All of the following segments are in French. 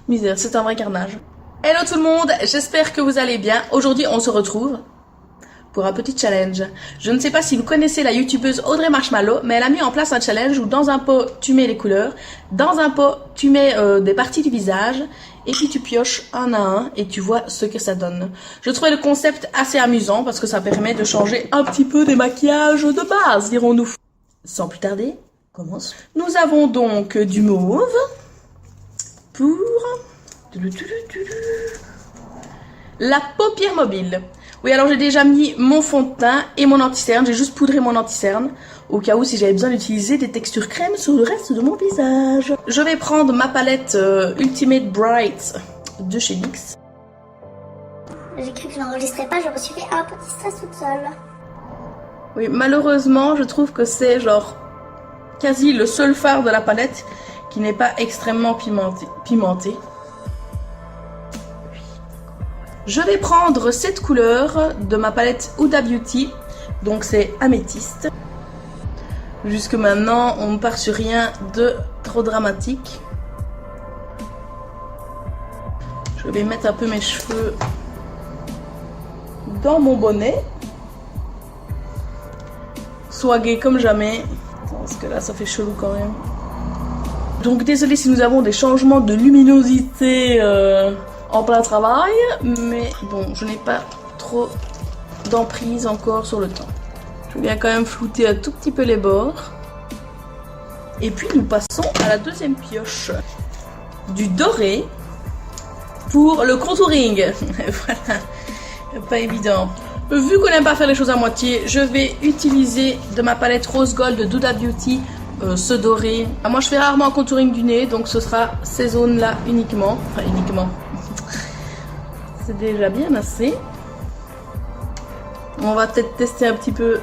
Misère, c'est un vrai carnage. Hello tout le monde, j'espère que vous allez bien. Aujourd'hui, on se retrouve pour un petit challenge. Je ne sais pas si vous connaissez la youtubeuse Audrey Marshmallow, mais elle a mis en place un challenge où dans un pot, tu mets les couleurs, dans un pot, tu mets des parties du visage, et puis tu pioches un à un et tu vois ce que ça donne. Je trouvais le concept assez amusant parce que ça permet de changer un petit peu des maquillages de base, dirons-nous. Sans plus tarder, commence. Nous avons donc du mauve pour la paupière mobile. Oui, alors j'ai déjà mis mon fond de teint et mon anti-cerne. J'ai juste poudré mon anti-cerne au cas où si j'avais besoin d'utiliser des textures crème sur le reste de mon visage. Je vais prendre ma palette Ultimate Bright de chez NYX. J'ai cru que je n'enregistrais pas, je me suis fait un petit stress toute seule. Oui, malheureusement, je trouve que c'est genre quasi le seul fard de la palette qui n'est pas extrêmement pimenté. Je vais prendre cette couleur de ma palette Huda Beauty, donc c'est améthyste. Jusque maintenant, on ne part sur rien de trop dramatique. Je vais mettre un peu mes cheveux dans mon bonnet. Swagué comme jamais. Parce que là, ça fait chelou quand même. Donc désolé si nous avons des changements de luminosité en plein travail, mais bon, je n'ai pas trop d'emprise encore sur le temps. Je viens quand même flouter un tout petit peu les bords. Et puis nous passons à la deuxième pioche. Du doré pour le contouring. Voilà, pas évident. Vu qu'on n'aime pas faire les choses à moitié, je vais utiliser de ma palette Rose Gold de Huda Beauty ce doré. Moi je fais rarement un contouring du nez, donc ce sera ces zones là uniquement. Enfin uniquement. C'est déjà bien assez. On va peut-être tester un petit peu.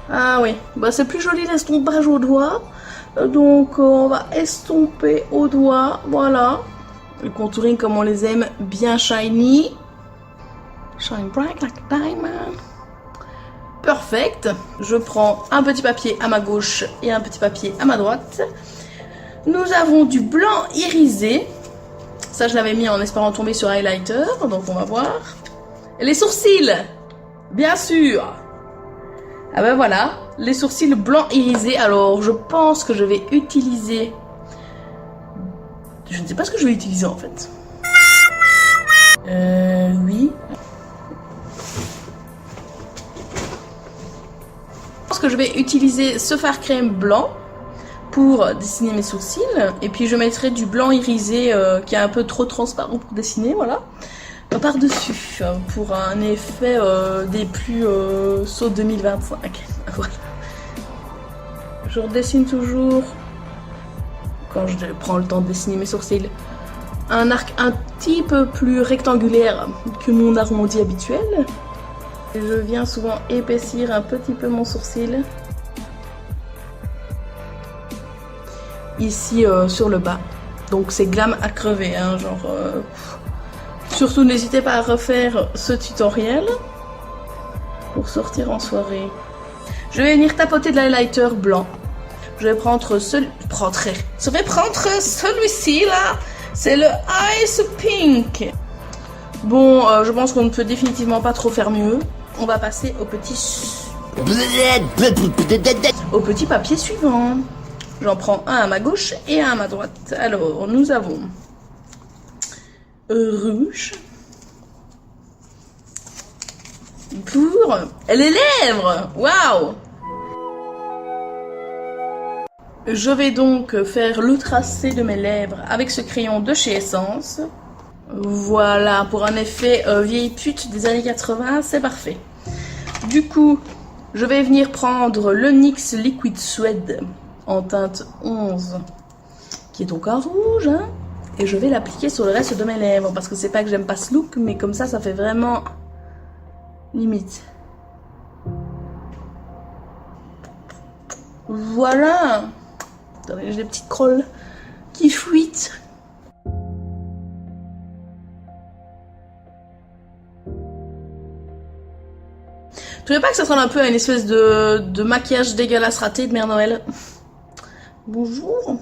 Ah oui, bah c'est plus joli l'estompage au doigt. Donc on va estomper au doigt, voilà. Le contouring comme on les aime, bien shiny. Shine bright like a diamond. Perfect. Je prends un petit papier à ma gauche et un petit papier à ma droite. Nous avons du blanc irisé. Ça, je l'avais mis en espérant tomber sur highlighter, donc on va voir. Les sourcils, bien sûr. Ah ben voilà, les sourcils blanc irisé. Alors, je pense que je vais utiliser... Je ne sais pas ce que je vais utiliser en fait. Oui. Je pense que je vais utiliser ce fard crème blanc pour dessiner mes sourcils, et puis je mettrai du blanc irisé qui est un peu trop transparent pour dessiner, voilà, par dessus pour un effet des plus saut 2025. Voilà. Je redessine toujours, quand je prends le temps de dessiner mes sourcils, un arc un petit peu plus rectangulaire que mon arrondi habituel. Et je viens souvent épaissir un petit peu mon sourcil. Ici sur le bas, donc c'est glam à crever, hein, genre surtout n'hésitez pas à refaire ce tutoriel pour sortir en soirée. Je vais venir tapoter de l'highlighter blanc. Je vais prendre celui-ci là, c'est le Ice Pink. Bon, je pense qu'on ne peut définitivement pas trop faire mieux. On va passer au petit papier suivant. J'en prends un à ma gauche et un à ma droite. Alors, nous avons rouge pour les lèvres. Waouh! Je vais donc faire le tracé de mes lèvres avec ce crayon de chez Essence. Voilà, pour un effet vieille pute des années 80, c'est parfait. Du coup, je vais venir prendre le NYX Liquid Suede en teinte 11, qui est donc en rouge, hein, et je vais l'appliquer sur le reste de mes lèvres, parce que c'est pas que j'aime pas ce look, mais comme ça fait vraiment limite. Voilà. Attendez, j'ai des petites crolles qui fuitent. Tu trouvez pas que ça ressemble un peu à une espèce de maquillage dégueulasse raté de Mère Noël? Bonjour.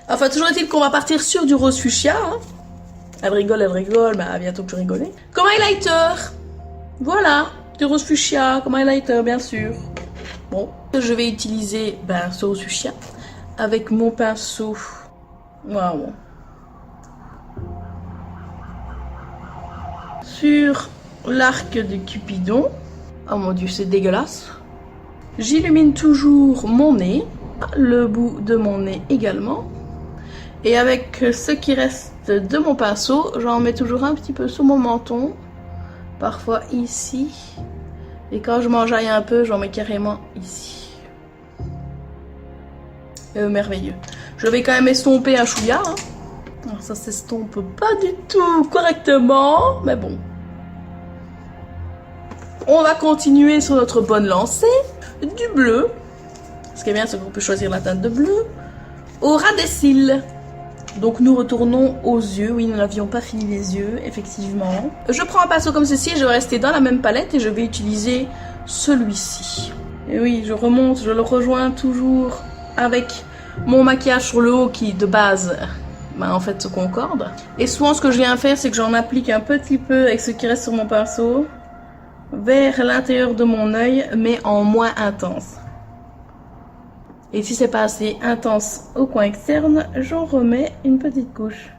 Enfin, toujours est-il qu'on va partir sur du rose fuchsia. Hein. Elle rigole, mais elle va bientôt plus rigoler. Comme highlighter. Voilà, du rose fuchsia comme highlighter, bien sûr. Bon, je vais utiliser ce rose fuchsia avec mon pinceau. Waouh. Sur l'arc de Cupidon. Oh mon dieu, c'est dégueulasse. J'illumine toujours mon nez, le bout de mon nez également. Et avec ce qui reste de mon pinceau, j'en mets toujours un petit peu sous mon menton. Parfois ici. Et quand je m'enjaille un peu, j'en mets carrément ici. Merveilleux. Je vais quand même estomper un chouïa. Hein. Alors ça s'estompe pas du tout correctement, mais bon. On va continuer sur notre bonne lancée. Du bleu. Ce qui est bien, c'est qu'on peut choisir la teinte de bleu. Au ras des cils. Donc nous retournons aux yeux. Oui, nous n'avions pas fini les yeux, effectivement. Je prends un pinceau comme ceci et je vais rester dans la même palette et je vais utiliser celui-ci. Et oui, je remonte, je le rejoins toujours avec mon maquillage sur le haut qui, de base, en fait, se concorde. Et souvent, ce que je viens faire, c'est que j'en applique un petit peu avec ce qui reste sur mon pinceau vers l'intérieur de mon œil, mais en moins intense. Et si c'est pas assez intense au coin externe, j'en remets une petite couche.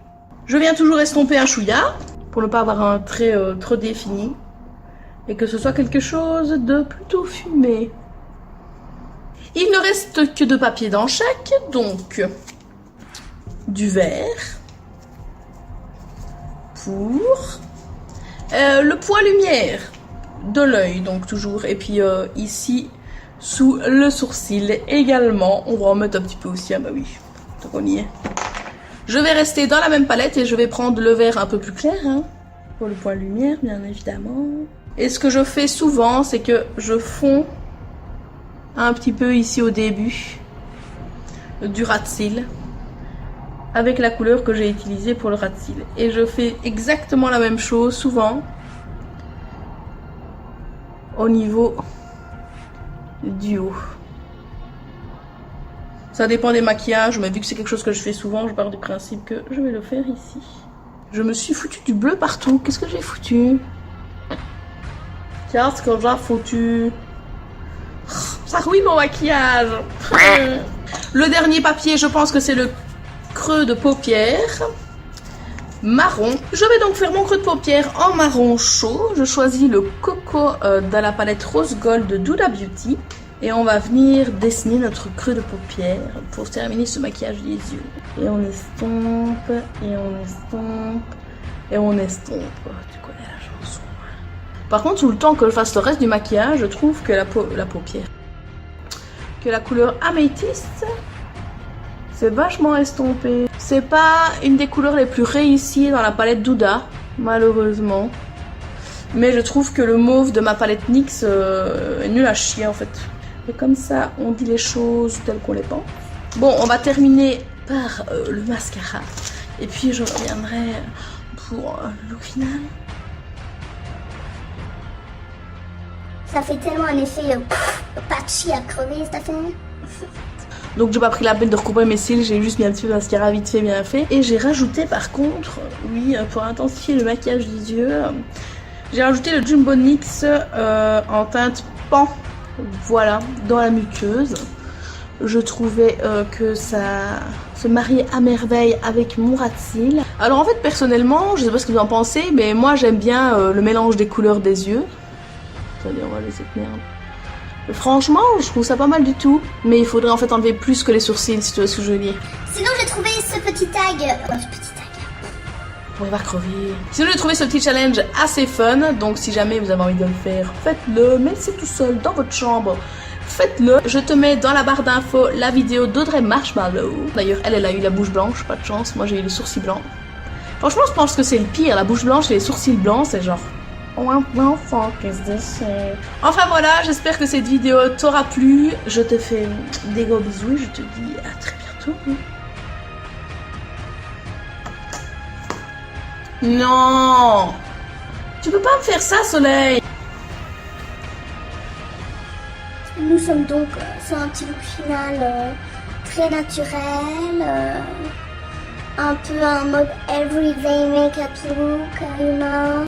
Je viens toujours estomper un chouïa pour ne pas avoir un trait trop défini et que ce soit quelque chose de plutôt fumé. Il ne reste que 2 papiers dans chaque, donc du vert pour le point lumière de l'œil, donc toujours, et puis ici sous le sourcil également. On va en mettre un petit peu aussi, ah bah oui, donc on y est. Je vais rester dans la même palette et je vais prendre le vert un peu plus clair, hein, pour le point lumière, bien évidemment. Et ce que je fais souvent, c'est que je fonds un petit peu ici au début du ras de cils avec la couleur que j'ai utilisée pour le ras de cils. Et je fais exactement la même chose souvent au niveau du haut. Ça dépend des maquillages, mais vu que c'est quelque chose que je fais souvent, je pars du principe que je vais le faire ici. Je me suis foutu du bleu partout. Qu'est-ce que j'ai foutu? Tiens, ce que j'ai foutu. Ça ruine mon maquillage. Le dernier papier, je pense que c'est le creux de paupière marron. Je vais donc faire mon creux de paupière en marron chaud. Je choisis le Coco dans la palette Rose Gold de Huda Beauty. Et on va venir dessiner notre creux de paupière pour terminer ce maquillage des yeux. Et on estompe, et on estompe, et on estompe. Oh, tu connais la chanson. Par contre, tout le temps que je fasse le reste du maquillage, je trouve que la paupière, que la couleur améthyste, c'est vachement estompé. C'est pas une des couleurs les plus réussies dans la palette d'Huda, malheureusement. Mais je trouve que le mauve de ma palette NYX est nul à chier en fait. Et comme ça, on dit les choses telles qu'on les pense. Bon, on va terminer par le mascara. Et puis je reviendrai pour le look final. Ça fait tellement un effet patchy à crever cette affaire. Donc j'ai pas pris la peine de recouper mes cils, j'ai juste mis un petit peu de mascara vite fait, bien fait. Et j'ai rajouté par contre, oui, pour intensifier le maquillage des yeux, j'ai rajouté le Jumbo NYX en teinte pan, voilà, dans la muqueuse. Je trouvais que ça se mariait à merveille avec mon ras de cils. Alors en fait, personnellement, je sais pas ce que vous en pensez, mais moi j'aime bien le mélange des couleurs des yeux. Attendez, on va laisser cette merde. Franchement, je trouve ça pas mal du tout. Mais il faudrait en fait enlever plus que les sourcils, si tu vois ce que je veux dire. Sinon, j'ai trouvé ce petit tag. On va crever. Sinon, j'ai trouvé ce petit challenge assez fun. Donc, si jamais vous avez envie de le faire, faites-le. Mais c'est tout seul dans votre chambre. Faites-le. Je te mets dans la barre d'infos la vidéo d'Audrey Marshmallow. D'ailleurs, elle a eu la bouche blanche. Pas de chance. Moi, j'ai eu le sourcil blanc. Franchement, je pense que c'est le pire. La bouche blanche et les sourcils blancs, c'est genre... Enfin voilà, j'espère que cette vidéo t'aura plu. Je te fais des gros bisous et je te dis à très bientôt. Non, tu peux pas me faire ça, Soleil. Nous sommes donc sur un petit look final très naturel, un peu un mode everyday makeup look, you know.